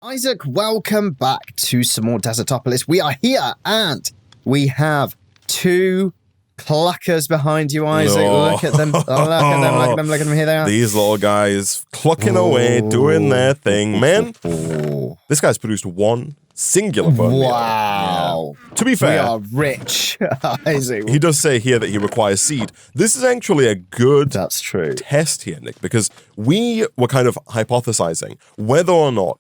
Isaac, welcome back to some more Desertopolis. We are here and we have two cluckers behind you, Isaac. Oh. Look at them. Look at them. Here they are. These little guys clucking away, doing their thing. Man, this guy's produced one singular bone meal. Wow. Yeah. To be fair, we are rich, Isaac. he does say here that he requires seed. This is actually a good That's true. test here, Nick, because we were kind of hypothesizing whether or not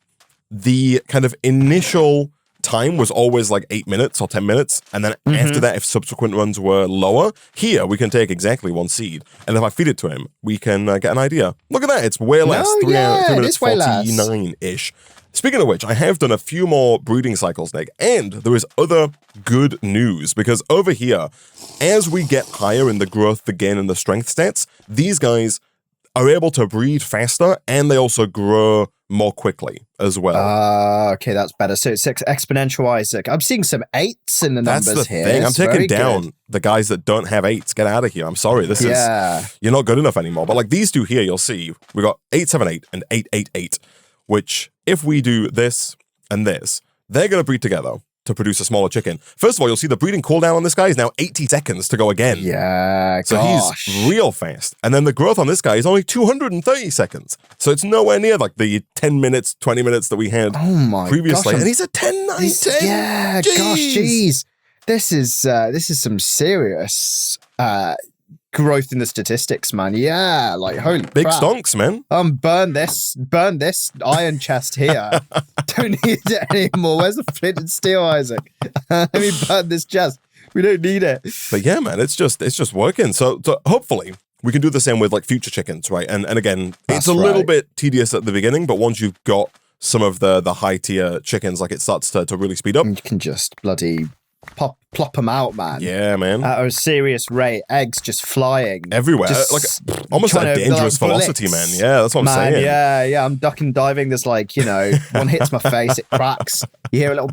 the kind of initial time was always like 8 minutes or 10 minutes. And then after that, if subsequent runs were lower, here we can take exactly one seed. And if I feed it to him, we can get an idea. Look at that. It's way less. No, 3 minutes it's way less. 49-ish. Speaking of which, I have done a few more breeding cycles, Nick, and there is other good news because over here, as we get higher in the growth, the gain, and the strength stats, these guys are able to breed faster and they also grow more quickly as well. Okay, that's better. So it's exponential, Isaac. I'm seeing some 8s in the numbers That's the here. thing. I'm It's taking very down good. the guys that don't have 8s. Get out of here. I'm sorry. This is, you're not good enough anymore. But like these two here, you'll see, we got 878 and 888, which if we do this and this, they're going to breed together to produce a smaller chicken. First of all, you'll see the breeding cooldown on this guy is now 80 seconds to go again. Yeah, So gosh. he's real fast. And then the growth on this guy is only 230 seconds. So it's nowhere near like the 10 minutes, 20 minutes that we had previously. Gosh, and he's a 10, 9, 10. Yeah, gosh, jeez. This is some serious growth in the statistics, man. Yeah, like holy Big crap. stonks, man. Burn this iron chest here. Don't need it anymore. Where's the flint and steel, Isaac? Let me burn this chest. We don't need it. But yeah, man, it's just working. So hopefully we can do the same with like future chickens, right? And again, it's a little bit tedious at the beginning, but once you've got some of the high tier chickens, like it starts to really speed up. You can just bloody plop them out, man. Yeah, man. At a serious rate, eggs just flying Everywhere, just like almost at a dangerous velocity, man. Yeah, that's what I'm saying. Yeah, I'm ducking diving. There's like, one hits my face, it cracks. You hear a little,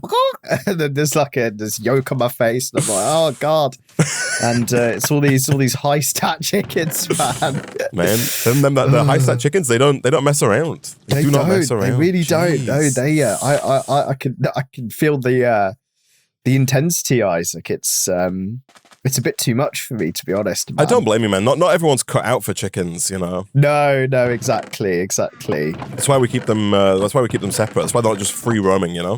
and then there's like this yolk on my face, and I'm like, oh god. And it's all these high stat chickens, man. Man, the high stat chickens, they don't mess around. They do not mess around. They really don't. No, they. I can feel the intensity, Isaac. It's a bit too much for me, to be honest, man. I don't blame you, man. Not everyone's cut out for chickens, you know. No, exactly. That's why we keep them. That's why we keep them separate. That's why they're not just free roaming, you know.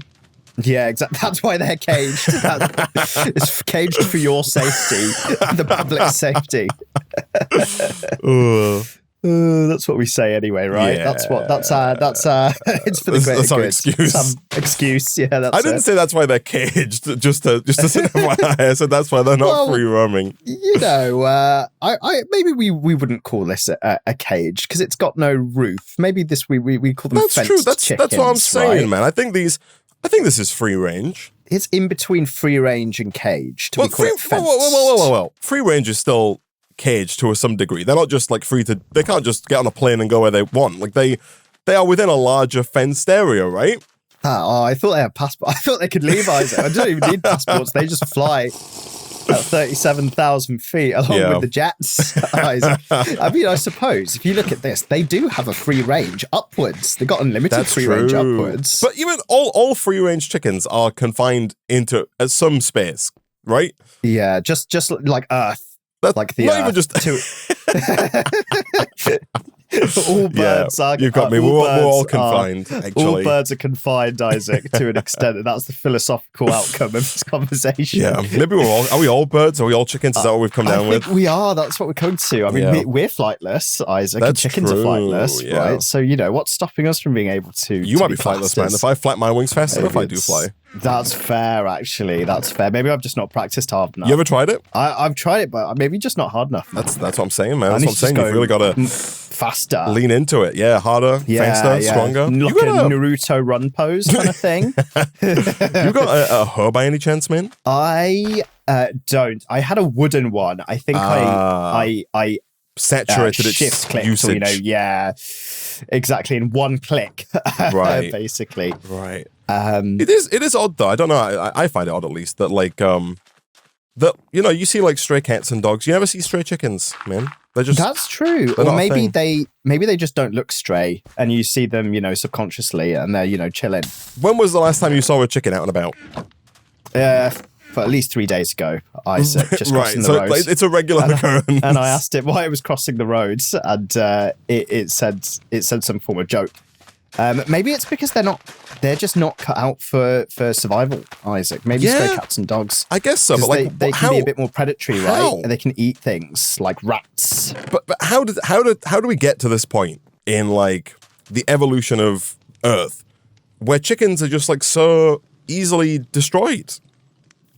Yeah, exactly. That's why they're caged. It's caged for your safety, the public's safety. That's what we say anyway, right? Yeah. That's it's for the greater That's our good. excuse. Some excuse, yeah. That's I didn't say that's why they're caged. Just as an FYI, I said that's why they're not free roaming. I maybe we wouldn't call this a cage because it's got no roof. Maybe we call them That's fenced true. That's chickens, what I'm saying, right? man. I think this is free range. It's in between free range and cage. We call it fenced. Well. Free range is still caged to some degree. They're not just like free to. They can't just get on a plane and go where they want. Like they are within a larger fenced area, right? I thought they had passports. I thought they could leave, Isaac. I don't even need passports. They just fly at 37,000 feet along with the jets, Isaac. I mean, I suppose if you look at this, they do have a free range upwards. They got unlimited free range upwards. But even all free range chickens are confined into some space, right? Yeah, just like Earth. That's like the not even just all birds are. You've got me. We're all confined. Actually, all birds are confined, Isaac, to an extent, and that's the philosophical outcome of this conversation. Yeah, maybe are we all birds? Are we all chickens? Is that what we've come down with? We are. That's what we're coming to. I mean, we're flightless, Isaac. That's and chickens true, are flightless, right? So what's stopping us from being able to? You might be flightless, man. If I flap my wings fast enough, I do fly. That's fair, actually. That's fair. Maybe I've just not practiced hard enough. You ever tried it? I've tried it, but maybe just not hard enough. That's what I'm saying, man. That's what I'm saying. You've really got to faster, lean into it. Yeah, harder, faster, stronger. Like a Naruto run pose kind of thing. You got a hoe by any chance, man? I don't. I had a wooden one. I think I saturated its shift click, usage. exactly in one click, right? Basically, right. It is odd though. I don't know. I find it odd at least that like that you see like stray cats and dogs. You never see stray chickens, man. That's true. Or maybe they just don't look stray, and you see them, subconsciously, and they're, chilling. When was the last time you saw a chicken out and about? For at least 3 days ago, Isaac, just crossing the road. It's a regular occurrence. And I asked it why it was crossing the roads, and it said some form of joke. Maybe it's because they're just not cut out for survival, Isaac. Maybe stray cats and dogs. I guess so, but they can be a bit more predatory, right? And they can eat things like rats. But how do we get to this point in the evolution of Earth, where chickens are just so easily destroyed?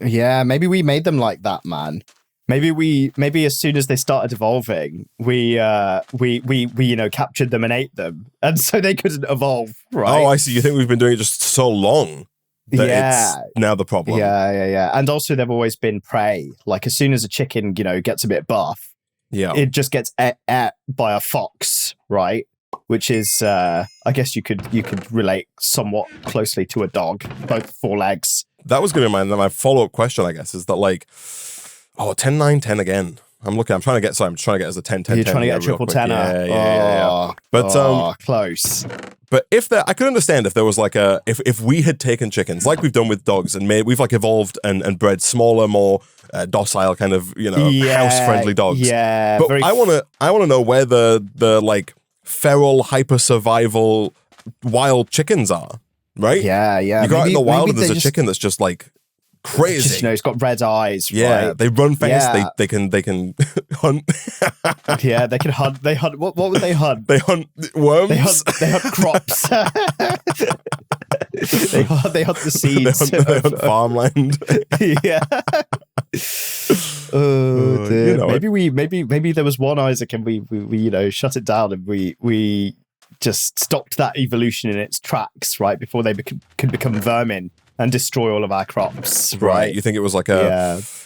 Yeah, maybe we made them like that, man. Maybe as soon as they started evolving, we captured them and ate them, and so they couldn't evolve, right? Oh, I see. You think we've been doing it just so long that it's now the problem? Yeah. And also, they've always been prey. Like as soon as a chicken, gets a bit buff, it just gets ate by a fox, right? Which is, I guess you could relate somewhat closely to a dog, both 4 legs. That was going to be my follow-up question, I guess, is that 10, 9, 10 again. I'm trying to get as a 10, 10, You're 10. trying to get a triple tenner. Yeah. But close. But I could understand if there was if we had taken chickens like we've done with dogs and we've evolved and bred smaller, more docile kind of house-friendly dogs. Yeah. But I want to know where the feral hyper survival wild chickens are. Right? Yeah. You go out in the wild and there's a chicken that's just crazy. Just, it's got red eyes. Yeah, right? They run fast. Yeah. They can hunt. Yeah, they can hunt. They hunt. What would they hunt? They hunt worms. They hunt crops. they hunt the seeds. They hunt farmland. Yeah. Oh, dear. Maybe there was one, Isaac, and we shut it down, and we just stopped that evolution in its tracks, right, before they could become vermin and destroy all of our crops. Right? You think it was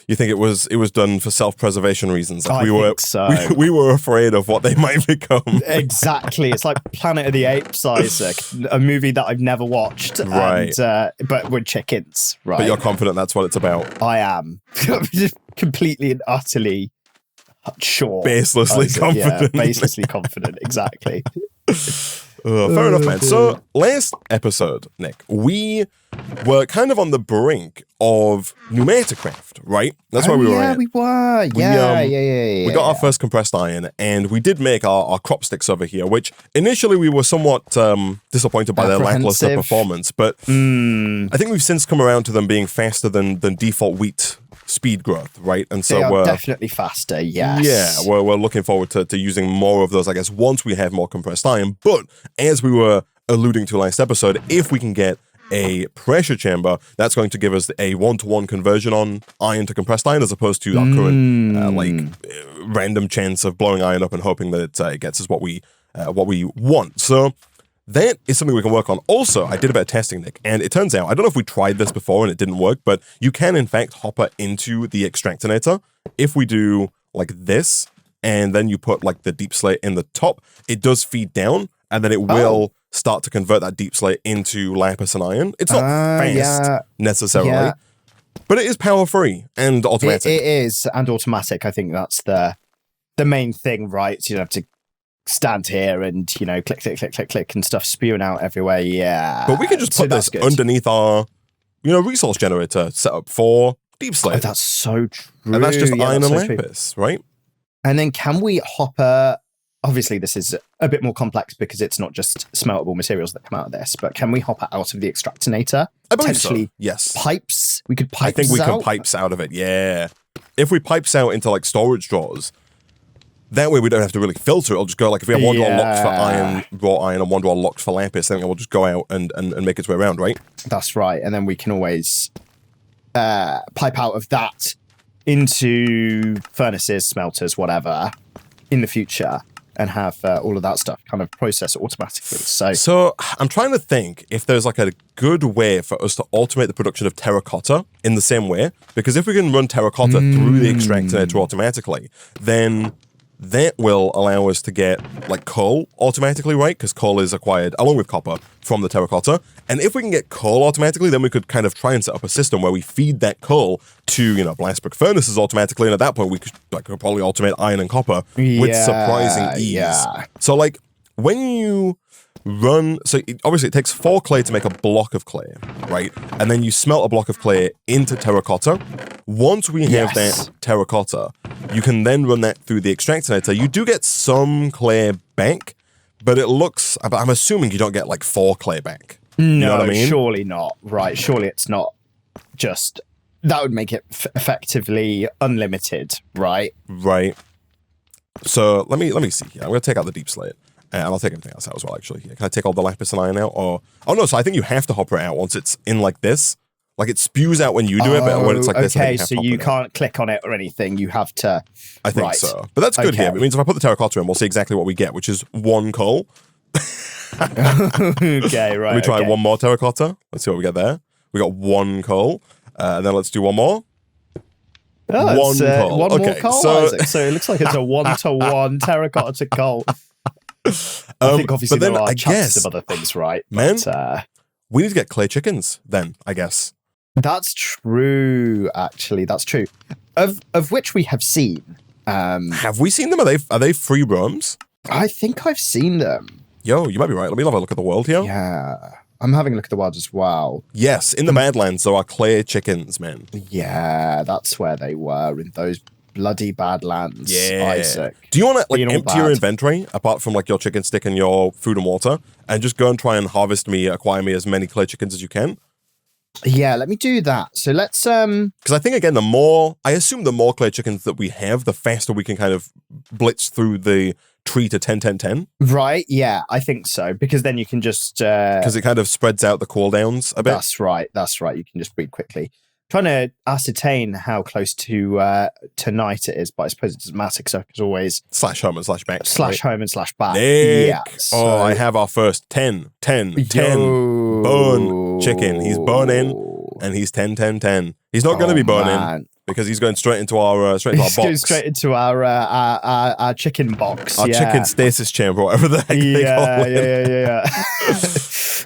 you think it was done for self-preservation reasons? I think so. We were afraid of what they might become. Exactly. It's like Planet of the Apes, Isaac, a movie that I've never watched. Right. And, but with chickens, right? But you're confident that's what it's about. I am. Completely and utterly sure. Baselessly confident. Yeah, baselessly confident, exactly. Fair enough, man. So last episode, Nick, we were kind of on the brink of pneumaticraft, right? That's where we were at. We were. Yeah. We got our first compressed iron, and we did make our crop sticks over here, which initially we were somewhat disappointed by their lackluster performance, but I think we've since come around to them being faster than default wheat speed growth, right? And so we're definitely faster. Yes. Yeah, we're looking forward to using more of those, I guess, once we have more compressed iron. But as we were alluding to last episode, if we can get a pressure chamber, that's going to give us a 1-to-1 conversion on iron to compressed iron, as opposed to our current random chance of blowing iron up and hoping that it gets us what we want. So that is something we can work on. Also, I did a bit of testing, Nick, and it turns out, I don't know if we tried this before and it didn't work, but you can in fact hopper into the extractinator. If we do like this, and then you put the deep slate in the top, it does feed down, and then it will start to convert that deep slate into lapis and iron. It's not fast necessarily, but it is power free and automatic. It is, and automatic. I think that's the main thing, right? So you don't have to stand here and click and stuff spewing out everywhere. Yeah, but we can just put this underneath our resource generator set up for deep slate. Oh, that's so true. And that's just iron and lapis, right? And then can we hopper? Obviously, this is a bit more complex because it's not just smeltable materials that come out of this, but can we hopper out of the extractinator? I believe so. Yes. Pipes. We could pipe. I think we can pipes out of it. Yeah. If we pipes out into storage drawers, that way we don't have to really filter it. I'll just go if we have one drawer locked for iron, raw iron, and one drawer locked for lapis, then we'll just go out and make its way around, right? That's right. And then we can always pipe out of that into furnaces, smelters, whatever, in the future, and have all of that stuff kind of process automatically. So I'm trying to think if there's a good way for us to automate the production of terracotta in the same way, because if we can run terracotta through the extractinator automatically, then that will allow us to get like coal automatically, right? Because coal is acquired along with copper from the terracotta. And if we can get coal automatically, then we could kind of try and set up a system where we feed that coal to, blast brick furnaces automatically. And at that point, we could probably automate iron and copper with surprising ease. Yeah. So like when you run, obviously it takes 4 clay to make a block of clay, right? And then you smelt a block of clay into terracotta. Once we have that terracotta, you can then run that through the extractinator. You do get some clay back, but it looks, I'm assuming you don't get like 4 clay back. No, you know what I mean? Surely not. Right, surely it's not just, that would make it effectively unlimited, right? Right. So let me see here. I'm going to take out the deep slate. And I'll take everything else out as well, actually. Can I take all the lapis and iron out? Or no, so I think you have to hopper it out once it's in like this. Like it spews out when you do it, but when it's like this, okay, so you can't click on it or anything. You have to. I think so. But that's good here. It means if I put the terracotta in, we'll see exactly what we get, which is 1 coal. Okay, right. Let me try one more terracotta. Let's see what we get there. We got 1 coal. And then let's do one more. Oh, 1 coal. One okay, more coal, Isaac. So it looks like it's a 1-to-1 terracotta to coal. I think obviously there are chances of other things, right? Man, but, we need to get clay chickens then, I guess. That's true, actually. That's true. Of which we have seen. Have we seen them? Are they free roams? I think I've seen them. Yo, you might be right. Let me have a look at the world here. Yeah. I'm having a look at the world as well. Yes, in the Badlands, there are clay chickens, man. Yeah, that's where they were, in those bloody Badlands, Isaac. Do you want to empty your inventory, apart from like your chicken stick and your food and water, and just go and try and acquire me as many clay chickens as you can? Yeah, let me do that. So let's because I think again, the more clay chickens that we have, the faster we can kind of blitz through the tree to 10-10-10. Right, yeah, I think so. Because then you can just because it kind of spreads out the cooldowns a bit. That's right. You can just breed quickly. Trying to ascertain how close to night it is, but I suppose it doesn't matter because I could always /home and /back. /home and /back. Nick. Yeah. So I have our first 10 bone chicken. He's boning and he's 10-10-10. He's not going to be boning because he's going straight into our box. Going straight into our chicken box. Our chicken stasis chamber, whatever the heck they call it. Yeah.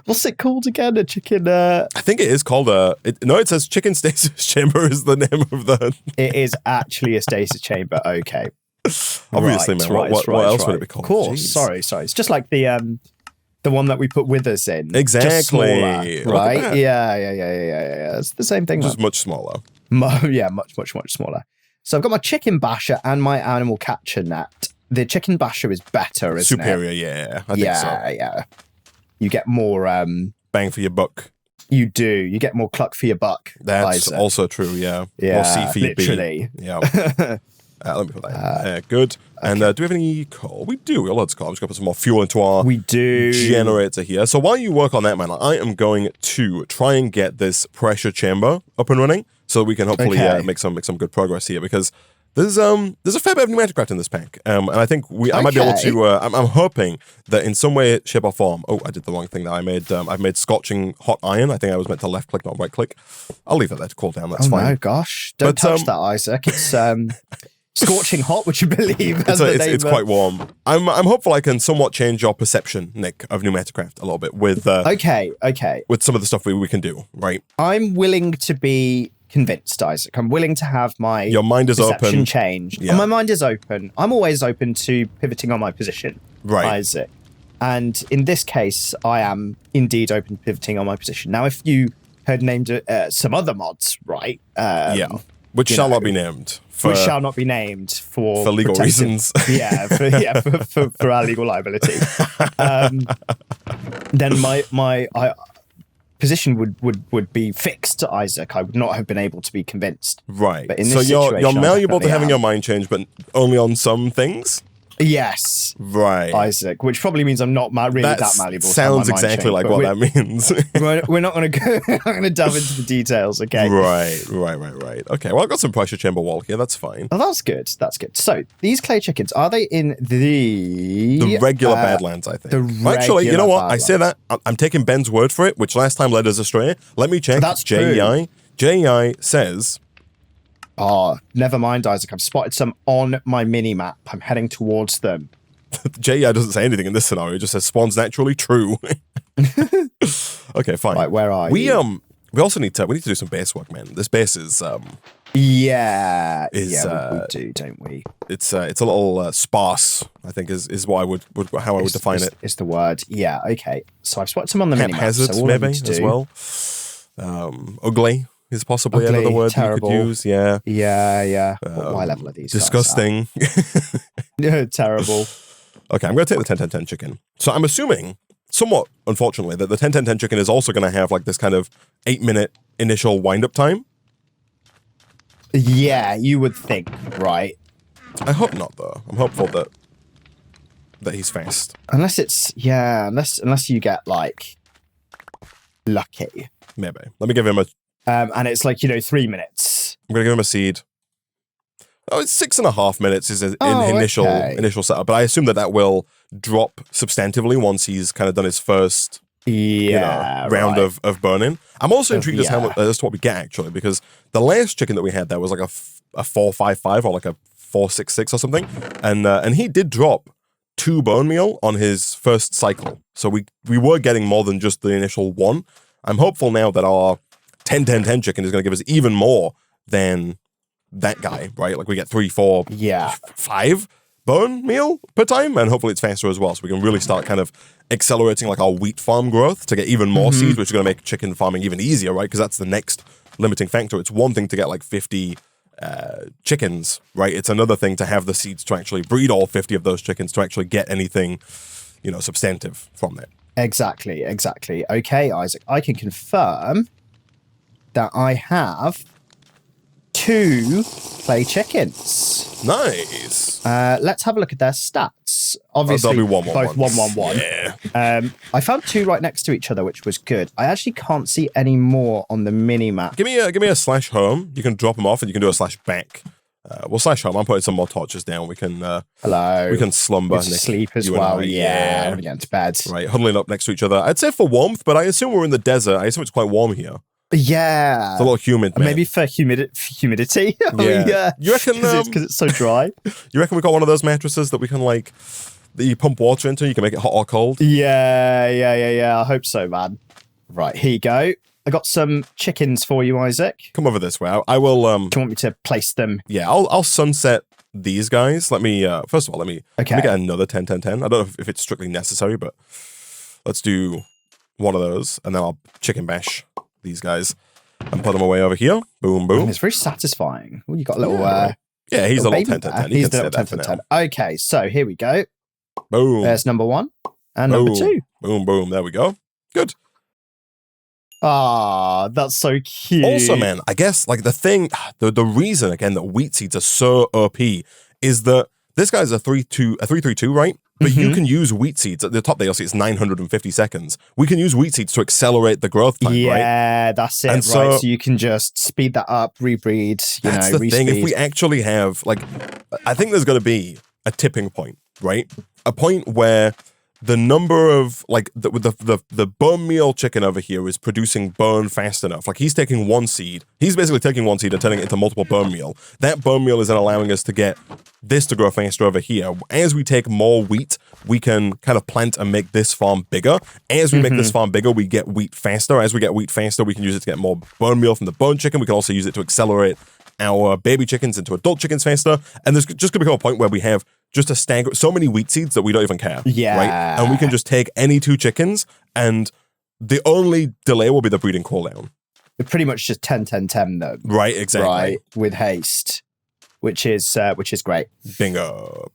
What's it called again? A chicken... I think it is called it says chicken stasis chamber is the name of the... It is actually a stasis chamber. Okay. Obviously, man. What else would it be called? Of course. Jeez. Sorry. It's just like the one that we put withers in. Exactly. Just smaller, right? Yeah. It's the same thing. Just much smaller. Much smaller. So I've got my chicken basher and my animal catcher net. The chicken basher is better, isn't Superior, it? yeah. I think so. Yeah. You get more... bang for your buck. You do. You get more cluck for your buck. That's Isaac. also true, yeah. Yeah, more C for your literally. B. Yeah. Let me put that in there. Good. Okay. And do we have any coal? We do. We have loads of coal. I'm just going to put some more fuel into our generator here. So while you work on that, man, I am going to try and get this pressure chamber up and running so we can hopefully make some good progress here because there's a fair bit of pneumatic in this pack, and I think I might be able to. I'm hoping that in some way, shape, or form. Oh, I did the wrong thing. That I made. I've made scorching hot iron. I think I was meant to left click, not right click. I'll leave it there to cool down. That's fine. Oh gosh, don't touch that, Isaac. It's scorching hot. Would you believe? It's quite warm. I'm hopeful I can somewhat change your perception, Nick, of pneumaticraft a little bit with. Okay. With some of the stuff we can do, right? I'm willing to be convinced, Isaac. I'm willing to have your mind is perception open. changed. Yeah. My mind is open. I'm always open to pivoting on my position, right, Isaac. And in this case, I am indeed open to pivoting on my position. Now, if you had named some other mods, right? Which shall not be named. Which shall not be named for legal reasons. For our legal liability. Then my position would be fixed, Isaac. I would not have been able to be convinced. Right. But in this so situation, you're malleable to having your mind change, but only on some things? Yes. Right. Isaac, which probably means I'm not really that malleable. Sounds exactly like what that means. we're not going to go. I'm going to delve into the details, okay? Right. Okay, well, I've got some pressure chamber wall here. That's fine. Oh, that's good. So, these clay chickens, are they in the regular Badlands, I think. Actually, you know what? Badlands. I say that. I'm taking Ben's word for it, which last time led us astray. Let me check. That's JEI. JEI says Oh, never mind, Isaac. I've spotted some on my mini-map. I'm heading towards them. JEI doesn't say anything in this scenario. It just says spawns naturally true. Okay, fine. Right, where are you? We also need to do some base work, man. This base is we do, don't we? It's a little sparse, I think is what I would how I would define it. It's the word. Yeah, okay. So I've spotted some on the mini-map. Hazards, so maybe, as well. Ugly is possibly another word terrible. you could use. Yeah. Yeah. What level are these? Disgusting. Terrible. Okay, I'm going to take the 10-10-10 chicken. So I'm assuming, somewhat unfortunately, that the 10-10-10 chicken is also going to have like this kind of 8-minute initial wind-up time. Yeah, you would think, right? I hope not, though. I'm hopeful that he's fast. Unless you get like lucky. Maybe. Let me give him a. And it's like 3 minutes. I'm gonna give him a seed. Oh, it's 6.5 minutes is initial setup, but I assume that will drop substantively once he's kind of done his first round of burning. I'm also intrigued as to what we get actually, because the last chicken that we had there was like a 4.55 or like a 4.66 or something, and he did drop 2 bone meal on his first cycle, so we were getting more than just the initial 1. I'm hopeful now that our 10-10-10 chicken is going to give us even more than that guy, right? Like we get 3, 4, 5 bone meal per time, and hopefully it's faster as well, so we can really start kind of accelerating like our wheat farm growth to get even more seeds, which is going to make chicken farming even easier, right? Because that's the next limiting factor. It's one thing to get like 50 chickens, right? It's another thing to have the seeds to actually breed all 50 of those chickens to actually get anything, substantive from that. Exactly. Okay, Isaac, I can confirm that I have 2 play chickens. Nice. Let's have a look at their stats. Obviously, they'll be 1, both 1-1-1. Yeah. I found 2 right next to each other, which was good. I actually can't see any more on the mini map. Give me a /home. You can drop them off, and you can do a /back. We'll /home. I'm putting some more torches down. We can hello. We can slumber, Nick, sleep as well. Yeah, I want to get into bed. Right, huddling up next to each other. I'd say for warmth, but I assume we're in the desert. I assume it's quite warm here. Yeah, it's a little humid, man. Maybe for humidity. Yeah. You reckon because it's so dry? You reckon we got one of those mattresses that we can that you pump water into? You can make it hot or cold. Yeah. I hope so, man. Right, here you go. I got some chickens for you, Isaac. Come over this way. I will. Do you want me to place them? Yeah, I'll sunset these guys. Let me. First of all, let me get another 10-10-10. I don't know if it's strictly necessary, but let's do one of those, and then I'll chicken bash these guys and put them away over here. Boom, boom. It's very satisfying. Oh, you got a little. Yeah, he's a little 10-10-10. He's the little 10-10-10. Okay, so here we go. Boom. There's number 1 and number 2. Boom, boom. There we go. Good. Ah, that's so cute. Also, man, I guess the reason again that wheat seeds are so OP is that this guy's a 3-3-2, right? But you can use wheat seeds. At the top there, you'll see it's 950 seconds. We can use wheat seeds to accelerate the growth time, right? Yeah, that's it, So you can just speed that up, rebreed, that's the thing. If we actually have, I think there's going to be a tipping point, right? A point where the number of, the bone meal chicken over here is producing bone fast enough. Like, he's taking 1 seed. He's basically taking 1 seed and turning it into multiple bone meal. That bone meal is then allowing us to get this to grow faster over here. As we take more wheat, we can kind of plant and make this farm bigger. As we make this farm bigger, we get wheat faster. As we get wheat faster, we can use it to get more bone meal from the bone chicken. We can also use it to accelerate our baby chickens into adult chickens faster. And there's just going to become a point where we have just a stagger, so many wheat seeds that we don't even care. Yeah. Right? And we can just take any 2 chickens, and the only delay will be the breeding cooldown. Pretty much just 10-10-10 though. Right, exactly. Right, with haste, which is great. Bingo.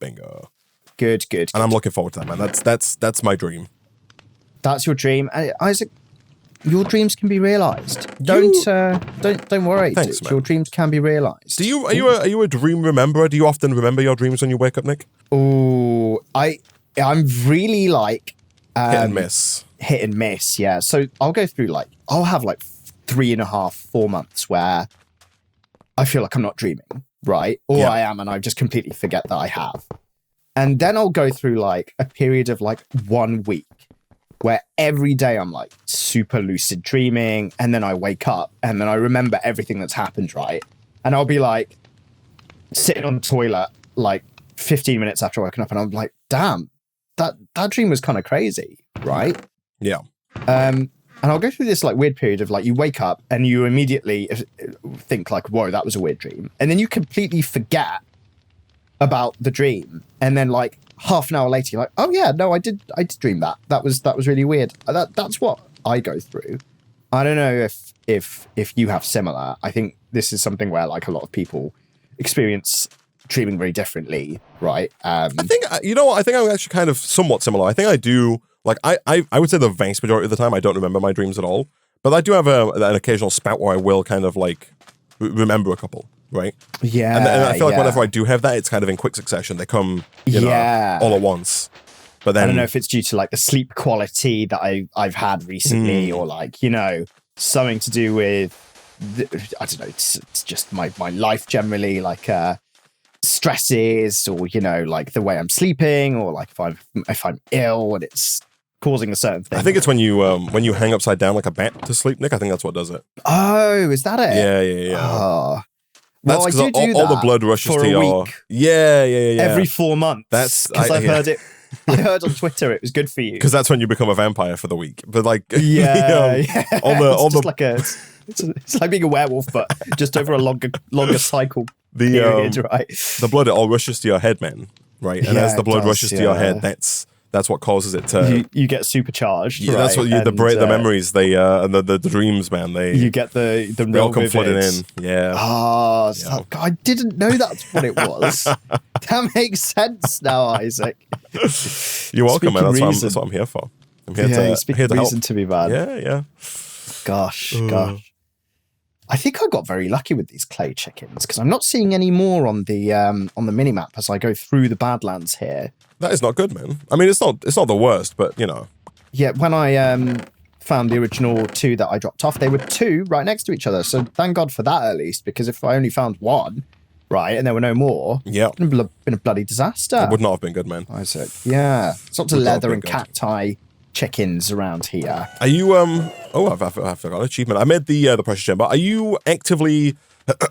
Good. And I'm looking forward to that, man. That's my dream. That's your dream, Isaac. Your dreams can be realized. Don't worry. Thanks, man. Your dreams can be realized. Are you a dream rememberer? Do you often remember your dreams when you wake up, Nick? Oh, I'm really hit and miss. Hit and miss, yeah. So I'll go through I'll have 3.5, 4 months where I feel like I'm not dreaming, right? Or I am, and I just completely forget that I have. And then I'll go through a period of 1 week where every day I'm super lucid dreaming, and then I wake up and then I remember everything that's happened, right? and I'll be like sitting on the toilet like 15 minutes after waking up, and I'm like, damn, that dream was kind of crazy, right? Yeah. And I'll go through this like weird period of like you wake up and you immediately think like, whoa, that was a weird dream, and then you completely forget about the dream, and then like half an hour later you're like, oh yeah, no, I did dream that. That was really weird. That's what I go through. I don't know if you have similar. I think this is something where like a lot of people experience dreaming very differently, right? I think, you know what, I think I'm actually kind of somewhat similar. I think I do, like, I would say the vast majority of the time I don't remember my dreams at all, but I do have an occasional spout where I will kind of like remember a couple, right? Yeah. And I feel like whenever I do have that, it's kind of in quick succession. They come, you know, all at once. But then, I don't know if it's due to like the sleep quality that I've had recently, or like, you know, something to do with, I don't know, it's just my life generally, like stresses, or, you know, like the way I'm sleeping, or like if I'm ill and it's causing a certain thing. I think it's when you hang upside down like a bat to sleep, Nick. I think that's what does it. Oh, is that it? Yeah. Oh. That's because all the blood rushes to your... Yeah. Every 4 months. That's because I've heard it. I heard on Twitter it was good for you. Because that's when you become a vampire for the week. But like, yeah. It's it's like being a werewolf, but just over a longer cycle period, right? The blood, it all rushes to your head, man. Right, and as the blood rushes to your head, that's what causes it to. You get supercharged. Yeah, right? That's what the memories, and the dreams, man. You get the they all come flooding in. Yeah. I didn't know that's what it was. That makes sense now, Isaac. You're welcome, man. That's what I'm here for. I'm here to reason help. To be bad. Yeah. Gosh. I think I got very lucky with these clay chickens because I'm not seeing any more on the minimap as I go through the Badlands here. That is not good, man. I mean, it's not the worst, but you know. Yeah, when I found the original 2 that I dropped off, they were 2 right next to each other. So thank God for that at least, because if I only found 1, right, and there were no more, it would have been a bloody disaster. It would not have been good, man. Isaac. Yeah. It's lots of leather and cacti chickens around here. Are you I forgot an achievement. I made the precious gem, but are you actively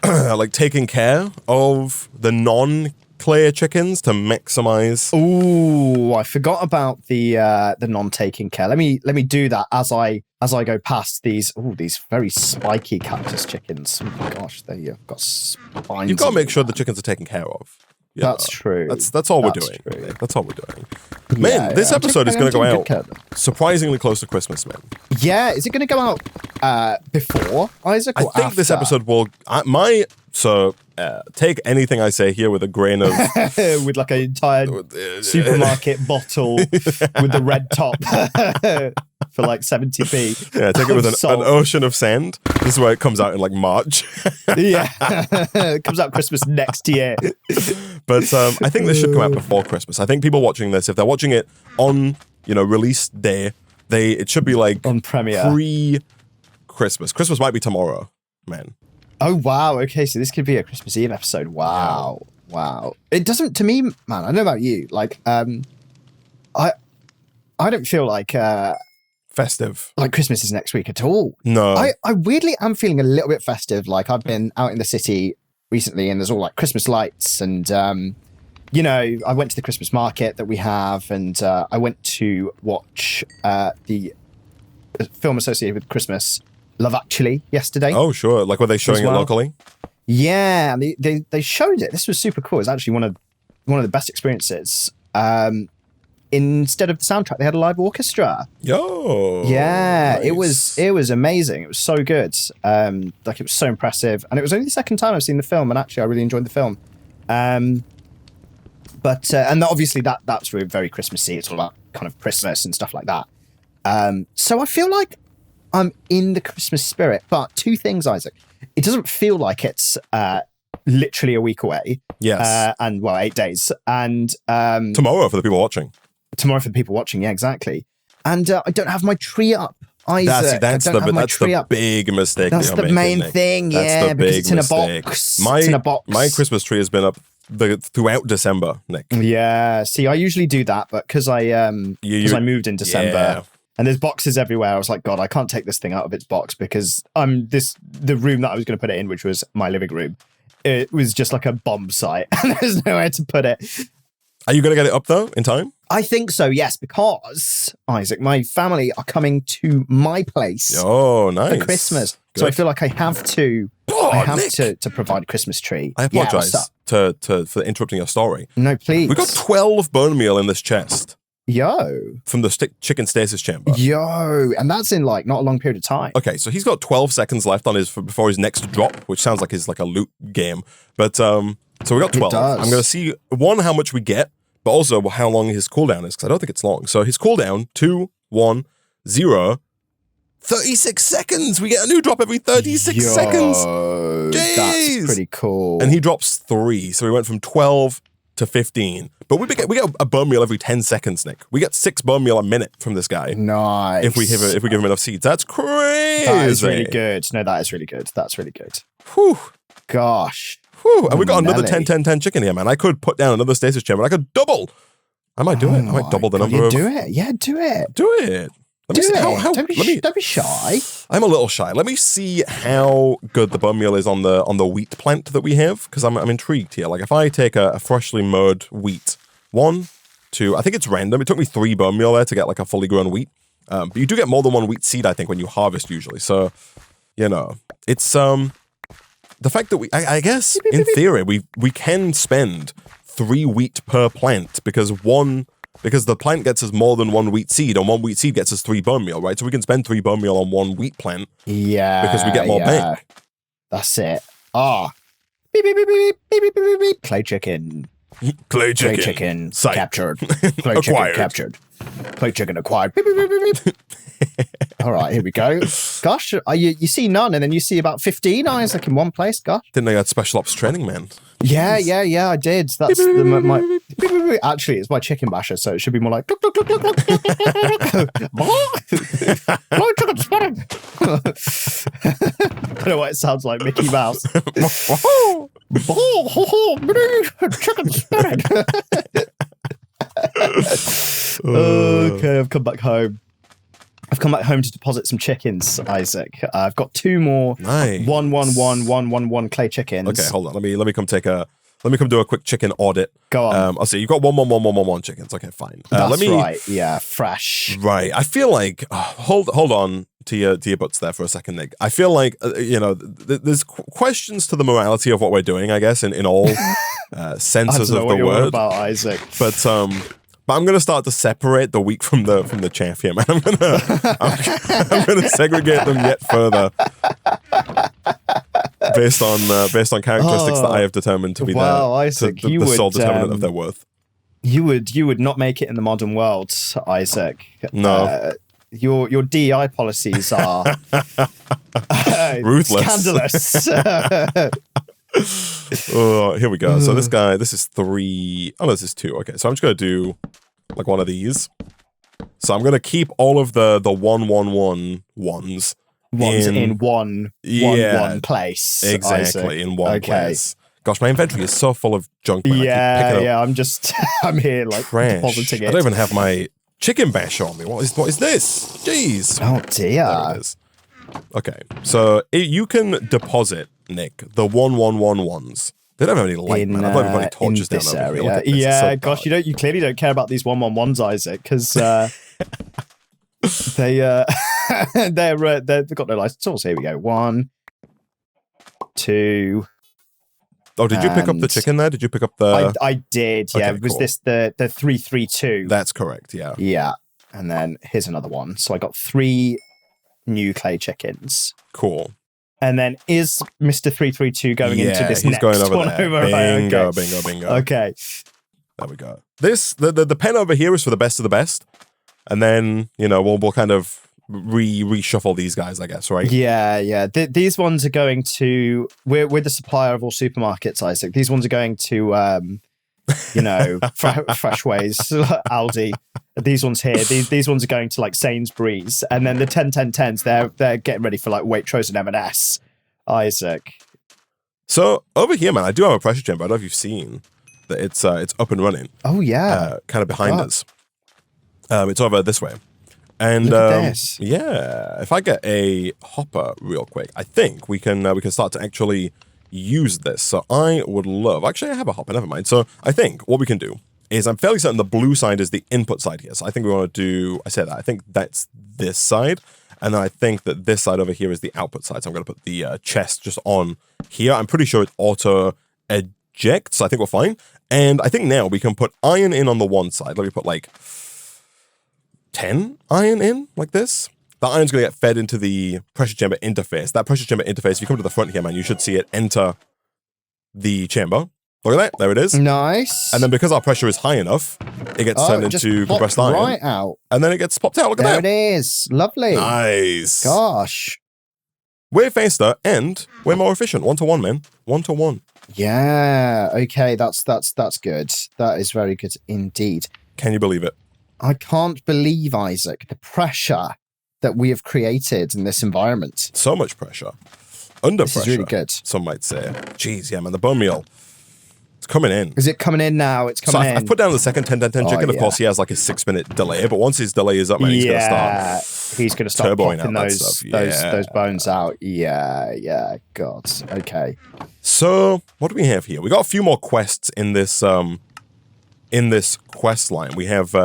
like taking care of the non-clay chickens to maximize? Ooh, I forgot about the non-taking care. Let me do that as I go past these very spiky cactus chickens. Oh my gosh, they've got spines. You've got to make sure the chickens are taken care of. Yeah, that's true. That's all we're doing. True. That's all we're doing. Man, this episode is going to go out surprisingly close to Christmas, man. Yeah, is it going to go out before Isaac? Or I think after? this episode will. Take anything I say here with a grain of with like an entire supermarket bottle with the red top for like 70p. Yeah, take it with an ocean of sand. This is where it comes out in like March. Yeah, it comes out Christmas next year. But I think this should come out before Christmas. I think people watching this, if they're watching it on release day, it should be like on premiere pre-Christmas. Christmas might be tomorrow, man. Oh, wow. Okay, so this could be a Christmas Eve episode. Wow. Yeah. Wow. It doesn't, to me, man, I don't know about you. Like, I don't feel like... festive. Like Christmas is next week at all. No. I weirdly am feeling a little bit festive. Like, I've been out in the city recently and there's all like Christmas lights and, I went to the Christmas market that we have and I went to watch the film associated with Christmas, Love Actually, yesterday. Oh, sure. Like, were they showing it locally? Yeah, and they showed it. This was super cool. It was actually one of the best experiences. Instead of the soundtrack, they had a live orchestra. Yo, yeah, nice. It was amazing. It was so good. Like it was so impressive, and it was only the second time I've seen the film, and actually I really enjoyed the film. But obviously that's really very Christmassy. It's all about kind of Christmas and stuff like that. So I feel like I'm in the Christmas spirit. But 2 things, Isaac. It doesn't feel like it's literally a week away. Yes. And 8 days. And tomorrow for the people watching. Tomorrow for the people watching, yeah, exactly. And I don't have my tree up, Isaac. That's the big mistake. That's the main thing, yeah. That's the big mistake. It's in a box. My Christmas tree has been up throughout December, Nick. Yeah, see, I usually do that, but because I moved in December, and there's boxes everywhere, I was like, God, I can't take this thing out of its box because the room that I was going to put it in, which was my living room, it was just like a bomb site, and there's nowhere to put it. Are you going to get it up, though, in time? I think so, yes, because, Isaac, my family are coming to my place for Christmas. Good. So I feel like I have to to provide a Christmas tree. I apologize for interrupting your story. No, please. We got 12 bone meal in this chest. Yo. From the chicken stasis chamber. Yo. And that's in like not a long period of time. Okay, so he's got 12 seconds left on before his next drop, which sounds like it's like a loot game. But so we got 12. I'm going to see, one, how much we get, but also how long his cooldown is, because I don't think it's long. So his cooldown, 2, 1, 0, 36 seconds. We get a new drop every 36 seconds. Jeez. That's pretty cool. And he drops 3, so we went from 12 to 15. But we get a bone meal every 10 seconds, Nick. We get 6 bone meal a minute from this guy. Nice. If we give him enough seeds. That's crazy. That is really good. No, that is really good. That's really good. Whew. Gosh. Whew. And we got another 10-10-10 chicken here, man. I could put down another stasis chamber. I could double. I might do it. I might double the number of... Do it. Yeah, do it. Do it. Let me see Don't be shy. I'm a little shy. Let me see how good the bone meal is on the wheat plant that we have, because I'm intrigued here. Like if I take a freshly mowed wheat, 1, 2, I think it's random. It took me 3 bone meal there to get like a fully grown wheat. But you do get more than 1 wheat seed, I think, when you harvest usually. So, it's the fact that I guess in theory we can spend 3 wheat per plant because the plant gets us more than 1 wheat seed, and 1 wheat seed gets us 3 bone meal, right? So we can spend 3 bone meal on 1 wheat plant. Yeah. Because we get more bang. That's it. Beep, beep, beep, beep, beep, beep, beep, beep. Clay chicken. Clay chicken. Clay chicken Sight. captured. Clay chicken captured. Clay chicken acquired. Beep, beep, beep, beep, beep. All right, here we go. Gosh, you see none, and then you see about 15 eyes like in one place. Gosh. Didn't know you had special ops training, man. Yeah, I did. That's actually, it's my chicken basher, so it should be more like chicken spotted. I don't know what it sounds like, Mickey Mouse. Chicken spotted. Okay, I've come back home. I've come back home to deposit some chickens, Isaac. I've got 2 more. Nice. 1 clay chickens. Okay, hold on. Let me come do a quick chicken audit. Go on. I'll see. You've got 1 chickens. Okay, fine. That's right. Yeah, fresh. Right. I feel like hold on to your butts there for a second, Nick. I feel like there's questions to the morality of what we're doing, I guess, in all senses of the word. About Isaac, but I'm gonna start to separate the wheat from the chaff here, man. I'm gonna segregate them yet further based on characteristics that I have determined to be Isaac, the sole determinant of their worth. You would not make it in the modern world, Isaac. No. Your DEI policies are ruthless, scandalous. Here we go. So this is 3. Oh no, this is 2. Okay, so I'm just gonna do like one of these. So I'm gonna keep all of the 1 ones in one place. Exactly, Isaac. In one place. Gosh, my inventory is so full of junk. I'm here like depositing it. I don't even have my chicken bash on me. What is this? Jeez. Oh dear. There it is. Okay, so you can deposit, Nick, the 1 They don't have any light, man. I've got any torches down over here. Yeah, gosh, you clearly don't care about these 1 Isaac, because they've got no light source. Here we go. 1, 2. Oh, did you pick up the chicken there? Did you pick up the? I did. Yeah. Okay, Was this the 332? That's correct. Yeah. Yeah. And then here's another one. So I got 3 new clay chickens. Cool. And then is Mr. 332 going into this next going over one there. over? Bingo, Okay. bingo. Okay. There we go. The pen over here is for the best of the best, and then we'll kind of reshuffle these guys, I guess, right? Yeah. These ones are going to. We're the supplier of all supermarkets, Isaac. These ones are going to. Freshways, Aldi. These ones here. These ones are going to like Sainsbury's, and then the 10-10-10s. They're getting ready for like Waitrose and M&S. Isaac. So over here, man, I do have a pressure chamber. I don't know if you've seen that it's up and running. Oh yeah, kind of behind us. It's over this way, and look at this. Yeah, if I get a hopper real quick, I think we can start to actually use this. So I would love... Actually, I have a hopper. Never mind. So I think what we can do is I'm fairly certain the blue side is the input side here. So I think we want to do... I said that. I think that's this side. And then I think that this side over here is the output side. So I'm going to put the chest just on here. I'm pretty sure it auto ejects. So I think we're fine. And I think now we can put iron in on the one side. Let me put like 10 iron in like this. The iron's going to get fed into the pressure chamber interface. That pressure chamber interface, if you come to the front here, man, you should see it enter the chamber. Look at that. There it is. Nice. And then because our pressure is high enough, it gets turned into compressed iron. Right out. And then it gets popped out. Look at that. There it is. Lovely. Nice. Gosh. Way faster and way more efficient. 1-to-1, man. 1-to-1. Yeah. Okay. That's good. That is very good indeed. Can you believe it? I can't believe, Isaac, the pressure that we have created in this environment. So much pressure. Under this pressure. Is really good. Some might say. Jeez, yeah, man. The bone meal. It's coming in. Is it coming in now? It's coming in. I've put down the second 10-10-10 chicken. Of course, he has like a 6-minute delay, but once his delay is up, man, he's going to start popping those bones out. Yeah. God. Okay. So, what do we have here? We got a few more quests in this quest line. We have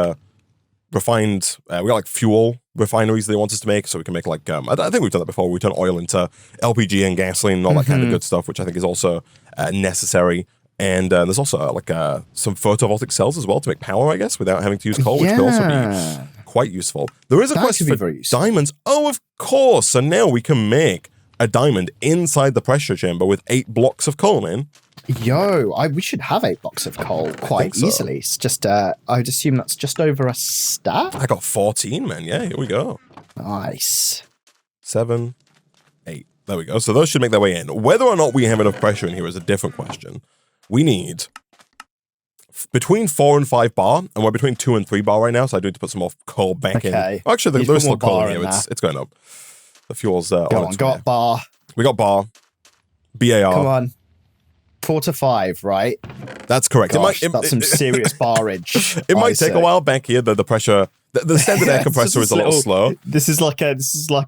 refined, we got like fuel refineries they want us to make, so we can make like, I think we've done that before. We turn oil into LPG and gasoline and all that kind of good stuff, which I think is also necessary. And there's also like some photovoltaic cells as well to make power, I guess, without having to use coal, which could also be quite useful. There is a quest for diamonds. Oh, of course. So now we can make a diamond inside the pressure chamber with 8 blocks of coal, man. Yo, we should have 8 blocks of coal quite easily. It's just, I'd assume that's just over a stack. I got 14, man. Yeah, here we go. Nice. 7, 8. There we go. So those should make their way in. Whether or not we have enough pressure in here is a different question. We need between 4 and 5 bar, and we're between 2 and 3 bar right now, so I do need to put some more coal back in. Actually, there's still coal in here. It's going up. The fuel's got bar. We got bar. BAR. Come on. 4 to 5, right? That's correct. Gosh, that's some serious barrage. It might take a while back here. The pressure, the standard air compressor is a little slow. This is like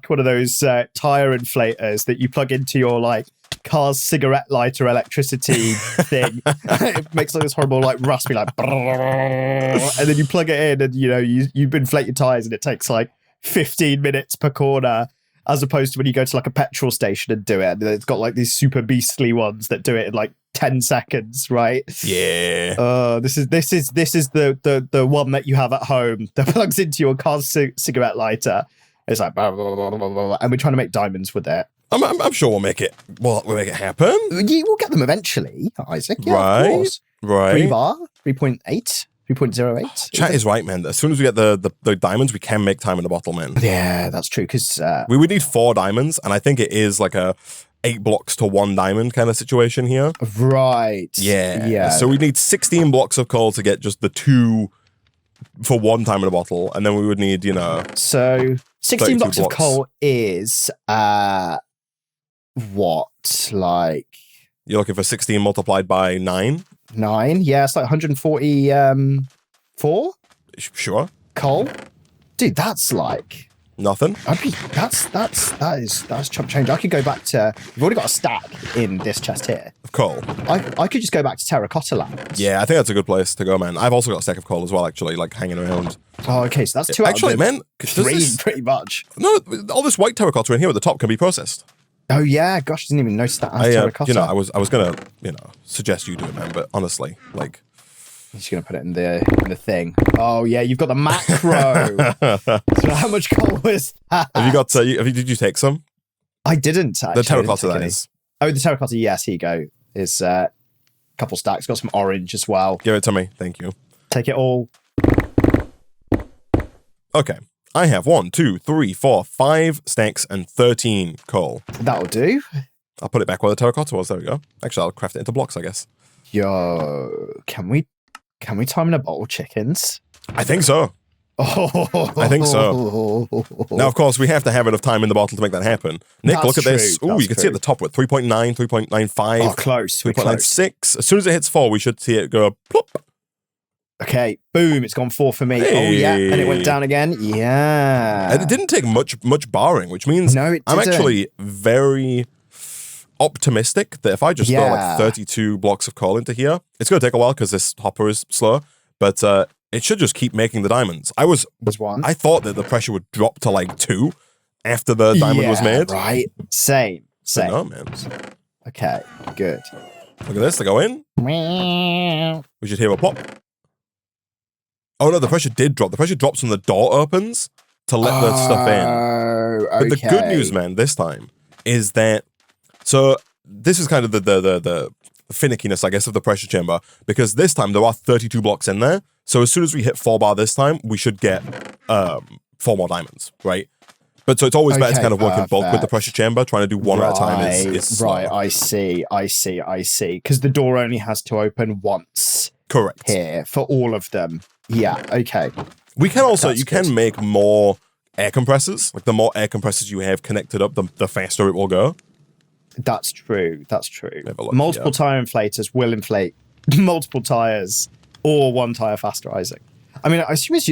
one of those tire inflators that you plug into your like car's cigarette lighter electricity thing. It makes like this horrible like raspy like, and then you plug it in, and you inflate your tires, and it takes like 15 minutes per corner. As opposed to when you go to like a petrol station and do it, and it's got like these super beastly ones that do it in like 10 seconds, right? Yeah. This is the one that you have at home that plugs into your car's cigarette lighter. It's like, blah, blah, blah, blah, blah, and we're trying to make diamonds with it. I'm sure we'll make it. We'll make it happen. Yeah, we'll get them eventually, Isaac. Yeah, right. Of course. Right. 3 bar, 3.8. 3.08. Chat is right, man. As soon as we get the diamonds, we can make time in the bottle, man. Yeah, that's true. Because we would need 4 diamonds, and I think it is like a 8 blocks to 1 diamond kind of situation here. Right. Yeah. So we need 16 blocks of coal to get just the 2 for 1 time in a bottle, and then we would need, So 16 blocks of coal is what, like? You're looking for 16 multiplied by 9? 9, yeah, it's like 144. Sure. Coal, dude, that's like nothing. That's chump change. I could go back to. We've already got a stack in this chest here Of coal. I could just go back to Terracotta Land. Yeah, I think that's a good place to go, man. I've also got a stack of coal as well, actually, like hanging around. Oh, okay, so that's 2 actually, man. 3, pretty much. No, all this white terracotta in here at the top can be processed. Oh yeah, gosh, I didn't even notice that as terracotta. I was gonna, suggest you do it, man, but honestly, like, I'm just gonna put it in the thing. Oh yeah, you've got the macro. So how much coal was that? Have you got? Did you take some? I didn't. Actually. The terracotta, that is. Oh, the terracotta. Yes, here you go. Is a couple stacks. Got some orange as well. Give it to me, thank you. Take it all. Okay. I have 1, 2, 3, 4, 5 stacks and 13 coal. That'll do. I'll put it back where the terracotta was. There we go. Actually, I'll craft it into blocks, I guess. Yo, can we time in a bottle chickens? I think so. I think so. Now, of course, we have to have enough time in the bottle to make that happen. Nick, That's look at this. true. Ooh, you can see at the top with 3.9, 3.95. Oh, close. 3.96. As soon as it hits 4, we should see it go plop. Okay, boom, it's gone 4 for me. Hey. Oh, yeah, and it went down again. Yeah. And it didn't take much barring, which means No, it I'm didn't. actually very optimistic that if I just throw like 32 blocks of coal into here, it's going to take a while because this hopper is slow, but it should just keep making the diamonds. I thought that the pressure would drop to like 2 after the diamond was made. Right. Same. No, man. Okay, good. Look at this. They go in. We should hear a pop. Oh, no, the pressure did drop. The pressure drops when the door opens to let the stuff in. But the good news, man, this time is that... So this is kind of the finickiness, I guess, of the pressure chamber, because this time there are 32 blocks in there. So as soon as we hit 4 bar this time, we should get 4 more diamonds, right? But so it's always better to kind of work in bulk with the pressure chamber. Trying to do one at a time is slow. Right, I see. Because the door only has to open once. Correct. Here for all of them. Yeah, okay. We can also, you can make more air compressors. Like the more air compressors you have connected up, the faster it will go. That's true. Multiple tire inflators will inflate multiple tires or one tire faster, Isaac. I mean, as soon as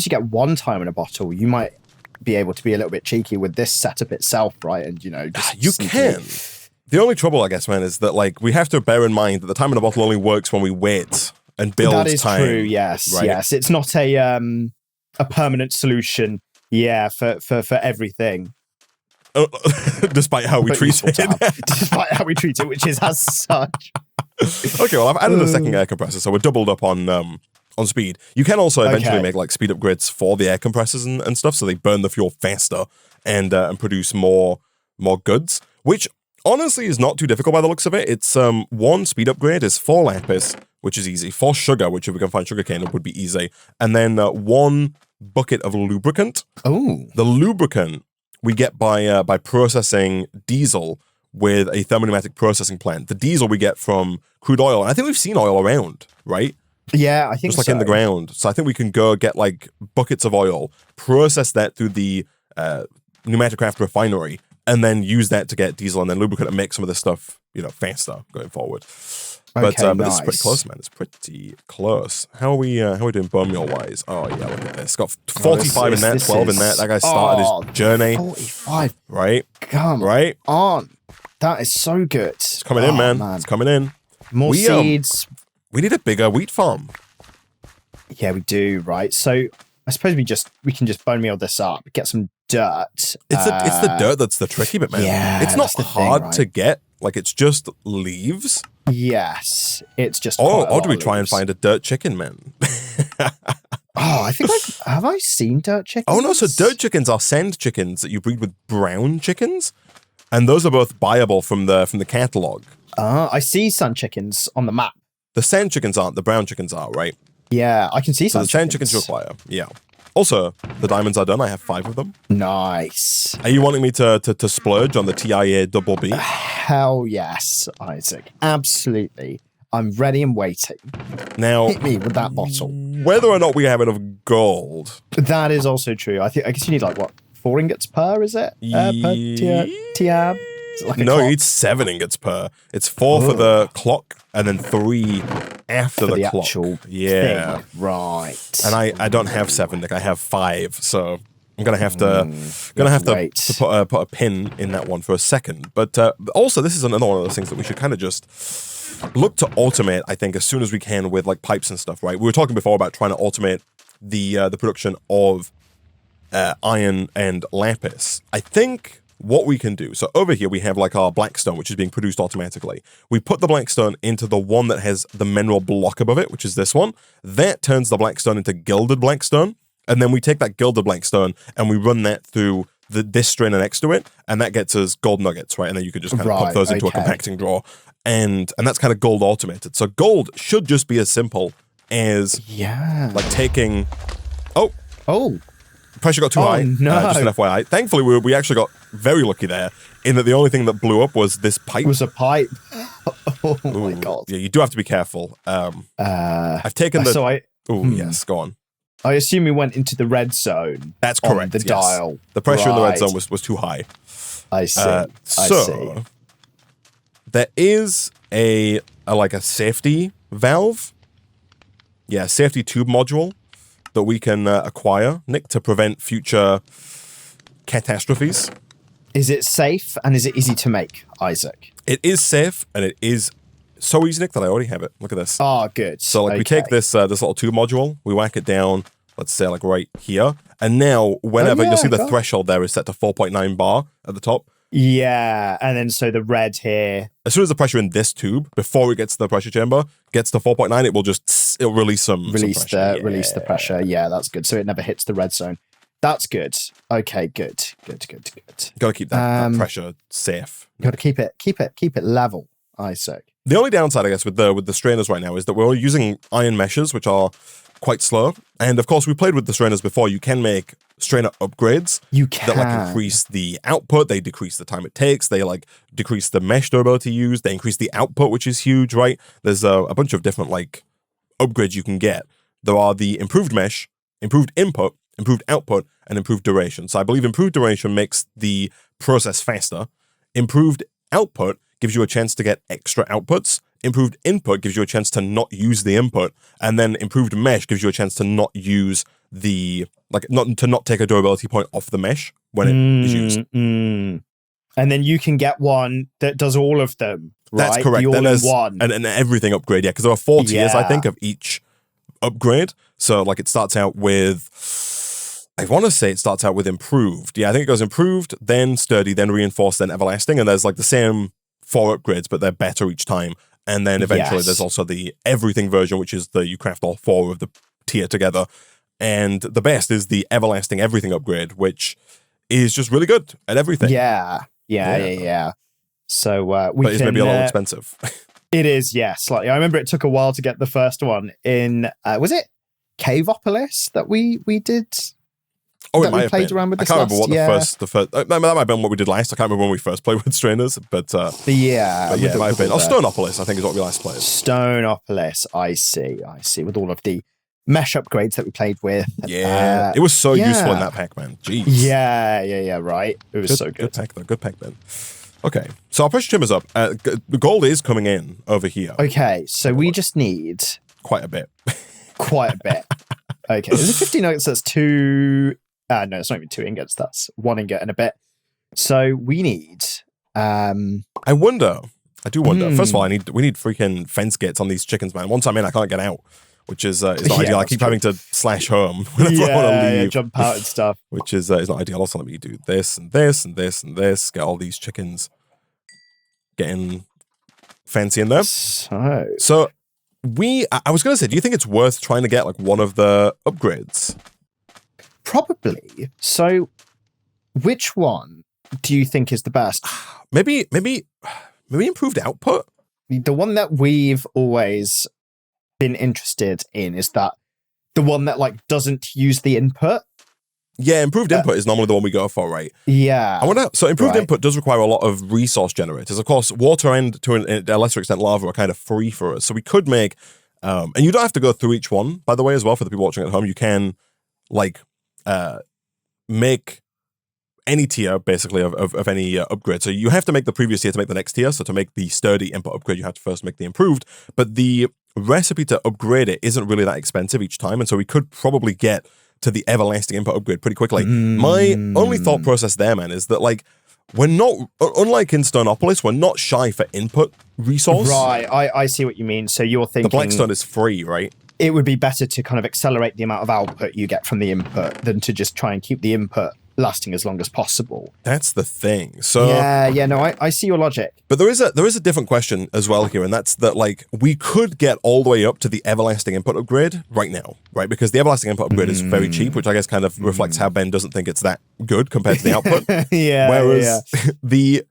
you get one tire in a bottle, you might be able to be a little bit cheeky with this setup itself, right? And, you can. The only trouble, I guess, man, is that, like, we have to bear in mind that the time in a bottle only works when we wait and build time. That is true, yes, right? Yes. It's not a permanent solution, for everything. Despite how we treat it. Despite how we treat it, which is as such. Okay, well, I've added a second air compressor, so we're doubled up on speed. You can also eventually make like speed upgrades for the air compressors and stuff, so they burn the fuel faster and produce more goods, which honestly is not too difficult by the looks of it. It's 1 speed upgrade is 4 lapis, which is easy. 4 sugar, which if we can find sugarcane, it would be easy. And then 1 bucket of lubricant. Oh. The lubricant we get by processing diesel with a thermopneumatic processing plant. The diesel we get from crude oil. And I think we've seen oil around, right? Yeah, I think just like in the ground. So I think we can go get like buckets of oil, process that through the pneumatic craft refinery, and then use that to get diesel and then lubricant and make some of this stuff, faster going forward. But this is pretty close, man. It's pretty close. How are we doing bone meal wise? Oh yeah, look at this. Got 45 in that, 12 in that. That guy started his journey. 45. Right? Come on. That is so good. It's coming in, man. It's coming in. More seeds. We need a bigger wheat farm. Yeah, we do, right? So I suppose we can just bone meal this up, get some dirt. It's the dirt that's the tricky bit, man. Yeah, it's not hard to get. Like, it's just leaves. Yes, it's just. Or do we try and find a dirt chicken, man? I think have I seen dirt chickens? Oh no, so dirt chickens are sand chickens that you breed with brown chickens, and those are both buyable from the catalog. I see sand chickens on the map. The sand chickens aren't. The brown chickens are, right? Yeah, I can see so the sand chickens require. Yeah. Also, the diamonds are done. I have 5 of them. Nice. Are you wanting me to splurge on the TIA double B? Hell yes, Isaac. Absolutely. I'm ready and waiting. Now, hit me with that bottle. Whether or not we have enough gold. That is also true. I guess you need 4 ingots per, is it? Per tiab? Like no, you need 7 ingots per. It's 4 for the clock and then 3 after the clock. Actual thing. Right. And I don't have 7, Nick. I have 5. So I'm gonna have to put a pin in that one for a second. But also, this is another one of those things that we should kind of just look to automate. I think as soon as we can with like pipes and stuff. Right. We were talking before about trying to automate the production of iron and lapis. I think what we can do, so over here we have like our blackstone, which is being produced automatically. We put the blackstone into the one that has the mineral block above it, which is this one. That turns the blackstone into gilded blackstone. And then we take that gilded blackstone and we run that through this strainer next to it, and that gets us gold nuggets, right? And then you can just kind of pop those into a compacting drawer. And that's kind of gold automated. So gold should just be as simple as like taking... Oh. Pressure got too high. No. Just an FYI. Thankfully, we actually got very lucky there in that the only thing that blew up was this pipe. It was a pipe. Oh my god. Yeah, you do have to be careful. I've taken the... yes, go on. I assume we went into the red zone. That's correct. The dial. The pressure in the red zone was too high. I see. I see. There is a safety valve. Yeah, safety tube module that we can acquire, Nick, to prevent future catastrophes. Is it safe and is it easy to make, Isaac? It is safe and it is so easy, Nick, that I already have it. Look at this. Oh, good. So like we take this this little tube module, we whack it down, let's say like right here. And now whenever you'll see the threshold there is set to 4.9 bar at the top. Yeah, and then so the red here. As soon as the pressure in this tube, before it gets to the pressure chamber, gets to 4.9, it'll release pressure. Release the pressure. Yeah, that's good. So it never hits the red zone. That's good. Okay, good. Got to keep that pressure safe. Got to keep it level, Isaac. The only downside, I guess, with the strainers right now is that we're using iron meshes, which are quite slow. And of course, we played with the strainers before. You can make strainer upgrades that like increase the output. They decrease the time it takes. They like decrease the mesh durability used. They increase the output, which is huge, right? There's a bunch of different like upgrades you can get. There are the improved mesh, improved input, improved output, and improved duration. So I believe improved duration makes the process faster. Improved output gives you a chance to get extra outputs. Improved input gives you a chance to not use the input. And then improved mesh gives you a chance to not use the, like, not take a durability point off the mesh when it is used. And then you can get one that does all of them, right? That's correct. The all-in-one. And everything upgrade, yeah, because there are 4 tiers, I think, of each upgrade. So, like, it starts out with, I want to say it starts out with improved. Yeah, I think it goes improved, then sturdy, then reinforced, then everlasting. And there's, like, the same 4 upgrades, but they're better each time. And then eventually there's also the everything version, which is you craft all 4 of the tier together. And the best is the everlasting everything upgrade, which is just really good at everything. Yeah. So but it's maybe a little expensive. It is, yeah, slightly. I remember it took a while to get the first one in, was it Caveopolis that we did? Oh, it might have been. Around with I can't remember what the first that might have been what we did last. I can't remember when we first played with strainers, but yeah, it might have been. Oh, Stoneopolis, I think is what we last played. Stoneopolis, I see, with all of the mesh upgrades that we played with. Yeah, it was so useful in that pack, man. Jeez. Yeah, right. It was so good. Good pack, man. Okay, so our pressure chimber's up. The gold is coming in over here. Okay, so we just need quite a bit. Okay, there's a 50 nuggets. That's 2. No, it's not even 2 ingots. That's 1 ingot and a bit. So we need. I do wonder. First of all, we need freaking fence gates on these chickens, man. Once I'm in, I can't get out, which is not ideal. I keep having to slash home whenever I want to leave. Jump out and stuff. Which is not ideal. Also, let me do this and this and this and this. Get all these chickens getting fancy in there. So I was going to say, do you think it's worth trying to get like one of the upgrades? Probably. So, which one do you think is the best? Maybe improved output. The one that we've always been interested in is that the one that like doesn't use the input. Yeah, improved input is normally the one we go for, right? Yeah. So improved input does require a lot of resource generators. Of course, water and to a lesser extent lava are kind of free for us. So we could make, and you don't have to go through each one, by the way, as well, for the people watching at home. You can like make any tier basically of any upgrade. So you have to make the previous tier to make the next tier. So to make the sturdy input upgrade, you have to first make the improved. But the recipe to upgrade it isn't really that expensive each time. And so we could probably get to the everlasting input upgrade pretty quickly. My only thought process there, man, is that like we're not, unlike in Stoneopolis, we're not shy for input resource. Right, I see what you mean. So you're thinking the Blackstone is free, right? It would be better to kind of accelerate the amount of output you get from the input than to just try and keep the input lasting as long as possible. That's the thing. So I see your logic. But there is a different question as well here, and that's that like we could get all the way up to the everlasting input upgrade right now, right? Because the everlasting input upgrade is very cheap, which I guess kind of reflects how Ben doesn't think it's that good compared to the output. Whereas the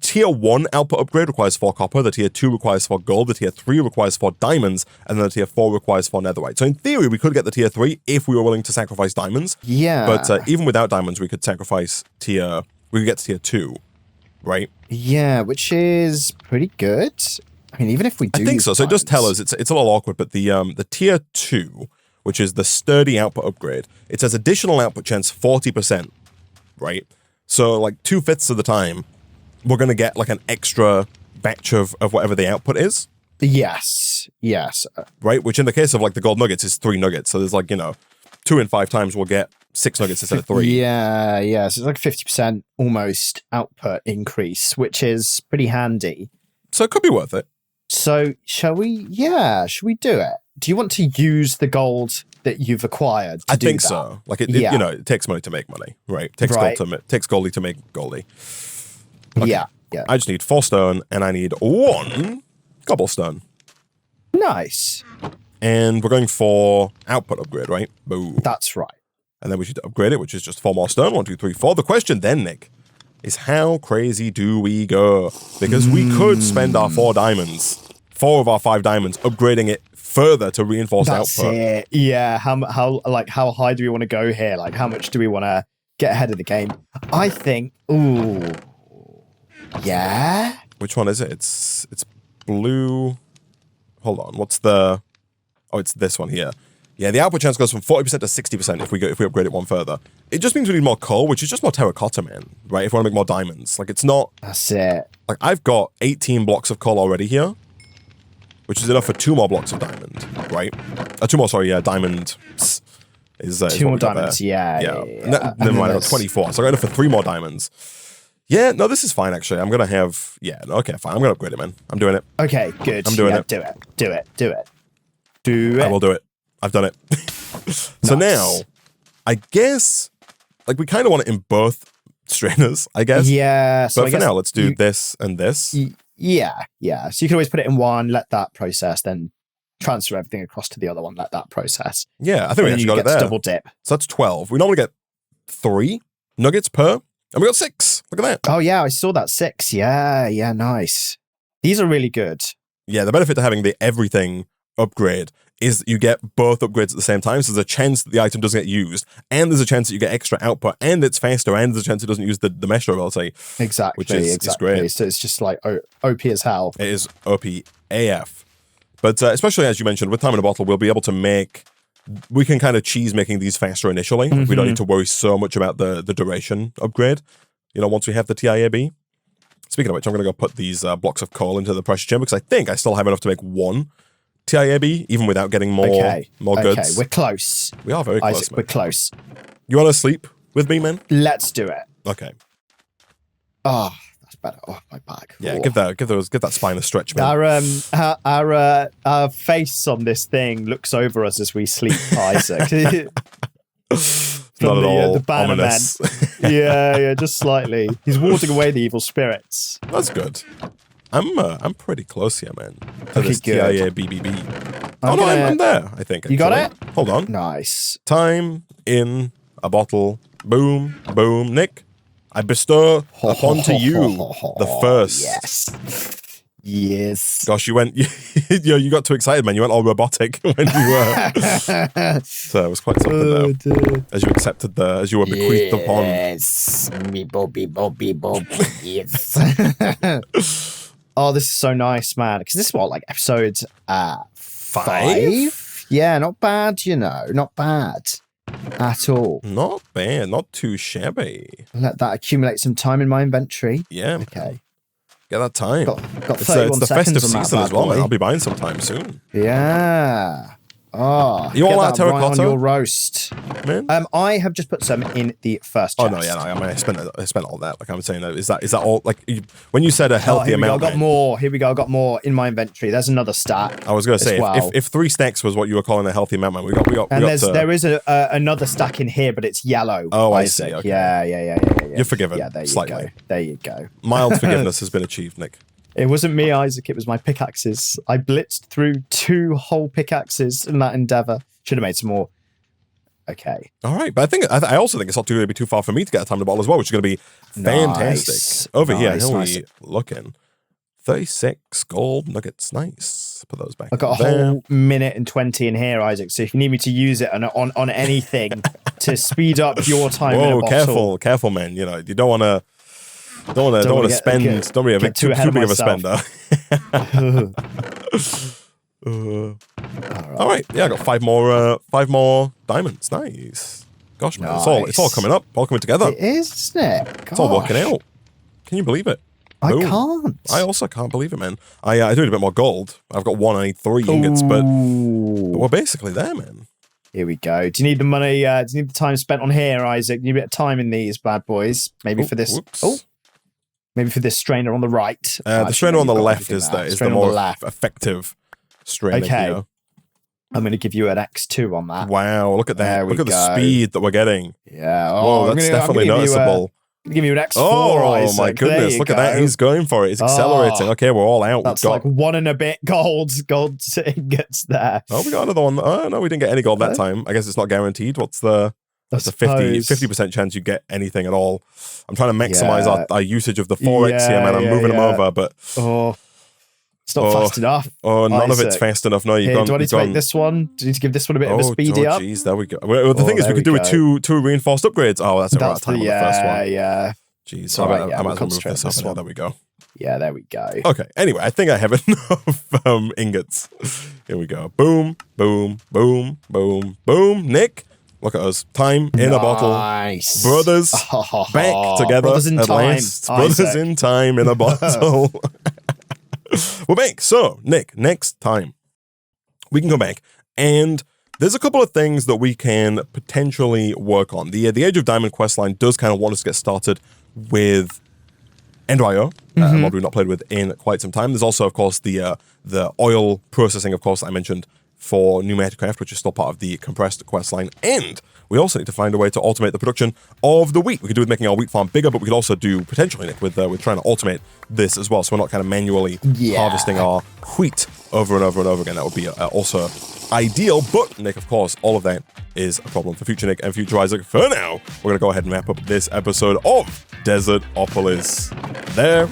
Tier 1 output upgrade requires 4 copper, the Tier 2 requires 4 gold, the Tier 3 requires 4 diamonds, and then the Tier 4 requires 4 netherite. So in theory, we could get the Tier 3 if we were willing to sacrifice diamonds. Yeah. But even without diamonds, we could sacrifice we could get to Tier 2, right? Yeah, which is pretty good. I mean, even if we do I think so. So it does tell us, it's a little awkward, but the Tier 2, which is the sturdy output upgrade, it says additional output chance 40%, right? So like 2/5 of the time, we're going to get like an extra batch of whatever the output is. Yes. Right? Which in the case of like the gold nuggets is 3 nuggets. So there's like, 2 in 5 times we'll get 6 nuggets instead of 3. Yeah. So it's like 50% almost output increase, which is pretty handy. So it could be worth it. So shall we? Yeah, should we do it? Do you want to use the gold that you've acquired to I do think that? so. Like it takes money to make money, right? It takes takes goldie to make goldie. Okay. Yeah. I just need 4 stone, and I need 1 cobblestone. Nice. And we're going for output upgrade, right? Boom. That's right. And then we should upgrade it, which is just 4 more stone. 1, 2, 3, 4. The question then, Nick, is how crazy do we go? Because we could spend our 4 diamonds, 4 of our 5 diamonds, upgrading it further to reinforce output. It. Yeah. How high do we want to go here? Like, how much do we want to get ahead of the game? I think. Ooh. Yeah. Which one is it? It's blue. Hold on. What's the? Oh, it's this one here. Yeah, the output chance goes from 40% to 60% if we upgrade it one further. It just means we need more coal, which is just more terracotta, man. Right? If we want to make more diamonds, like it's not. That's it. Like I've got 18 blocks of coal already here, which is enough for 2 more blocks of diamond. Right? 2 more. Sorry, diamond. Is 2 more diamonds. Yeah. Never mind. I got 24, so I got enough for 3 more diamonds. Yeah, no, this is fine, actually. I'm going to have... Yeah, okay, fine. I'm going to upgrade it, man. I'm doing it. Okay, good. I'm doing it. Do it. I will do it. I've done it. So now, I guess... Like, we kind of want it in both strainers, I guess. Yeah. So but for now, let's do this and this. Yeah. So you can always put it in one, let that process, then transfer everything across to the other one, let that process. Yeah, I think we actually got it there. Double dip. So that's 12. We normally get 3 nuggets per... And we got 6. Look at that. Oh, yeah, I saw that 6. Yeah, nice. These are really good. Yeah, the benefit to having the everything upgrade is that you get both upgrades at the same time. So there's a chance that the item doesn't get used, and there's a chance that you get extra output, and it's faster, and there's a chance it doesn't use the mesh durability. Exactly. Which is great. So it's just like OP as hell. It is OP AF. But especially as you mentioned, with time in a bottle, we'll be able to make... We can kind of cheese making these faster initially. Mm-hmm. We don't need to worry so much about the duration upgrade, once we have the TIAB. Speaking of which, I'm going to go put these blocks of coal into the pressure chamber because I think I still have enough to make 1 TIAB, even without getting more goods. Okay, we're close. We are very close, Isaac, man. We're close. You want to sleep with me, man? Let's do it. Okay. Oh, that's better. Oh, my back. Yeah, give that spine a stretch, man. Our face on this thing looks over us as we sleep, Isaac. Not at all the banner ominous. Man. Yeah, just slightly. He's warding away the evil spirits. That's good. I'm pretty close here, man. To okay, this good. TIA-BBB. I'm there, I think. You got it? Hold on. Nice. Time in a bottle. Boom, boom. Nick, I bestow upon to you the first. Yes. Gosh, you got too excited, man. You went all robotic when you were. So it was quite something there. As you accepted as you were bequeathed upon. Yes. Me Bobby. Yes. Oh, this is so nice, man. Because this is what, like episode 5? Yeah, not bad, not bad at all. Not bad, not too shabby. Let that accumulate some time in my inventory. Yeah. Okay. Get that time. Got 31 it's the festive season as well, boy. man. I'll be buying sometime soon. Yeah. Oh, you all like terracotta? Right on your roast, man. I have just put some in the first chest. Oh no, yeah, no, I spent all that. Like I'm saying, is that all? Like when you said a healthy amount, I got more. Here we go. I got more in my inventory. There's another stack. I was going to say, if 3 stacks was what you were calling a healthy amount, man, we got. And there is another stack in here, but it's yellow. Oh, Isaac. I see. Okay. Yeah. You're forgiven. Yeah, there you slightly. go. There you go. Mild forgiveness has been achieved, Nick. It wasn't me, Isaac. It was my pickaxes. I blitzed through 2 whole pickaxes in that endeavor. Should have made some more. Okay. All right. But I also think it's not going to be too far for me to get a time to bottle as well, which is going to be fantastic. Nice. Over here, how are we looking? 36 gold nuggets. Nice. Put those back. I've got a whole minute and 20 in here, Isaac. So if you need me to use it on anything to speed up your time in a bottle. Careful, man. You don't want to... Don't want to spend. Don't be too big of a spender. All right. Yeah, I got 5 more diamonds. Nice. Gosh, man, it's all coming up, all coming together. It is, isn't it? Gosh. It's all working out. Can you believe it? I can't. I also can't believe it, man. I do need a bit more gold. I've got 1. I need 3 ingots, but we're basically there, man. Here we go. Do you need the money? Do you need the time spent on here, Isaac? You need a bit of time in these bad boys. Maybe for this. Whoops. Oh, maybe for this strainer on the right. The strainer on the left is the more effective strainer. Okay. Here. I'm going to give you an X2 on that. Wow, look at that. Look at the speed that we're getting. Yeah. Whoa, that's definitely noticeable. Give you an X4. Oh, Isaac. my goodness. Look at that. He's going for it. He's accelerating. Okay, we're all out. That's like 1 and a bit gold ingots there. Oh, we got another one. Oh, no, we didn't get any gold that time. I guess it's not guaranteed. That's a 50% chance you get anything at all. I'm trying to maximize our usage of the 4x here, man. I'm moving them over, but... It's not fast enough. Oh, none of it's fast enough. No, do I need to make this one? Do you need to give this one a bit of a speedy up? Jeez, there we go. Well, the thing is, we could do with two reinforced upgrades. Oh, that's about time on the first one. Yeah. Jeez, I might as well move this up. There we go. Yeah, there we go. Okay, anyway, I think I have enough ingots. Here we go. Boom, boom, boom, boom, boom. Nick, look at us. Time in a bottle. Nice. Brothers back together Brothers in at time. last. Brothers in time in a bottle. We're back. So, Nick, next time we can go back and there's a couple of things that we can potentially work on. The Age of Diamond questline does kind of want us to get started with End.io, a mod we've not played with in quite some time. There's also, of course, the oil processing, of course, I mentioned for New Metacraft, which is still part of the compressed questline. And we also need to find a way to automate the production of the wheat. We could do with making our wheat farm bigger, but we could also do, potentially, Nick, with trying to automate this as well, so we're not kind of manually harvesting our wheat over and over and over again. That would be also ideal, but, Nick, of course, all of that is a problem for future Nick and future Isaac. For now, we're going to go ahead and wrap up this episode of Desertopolis. There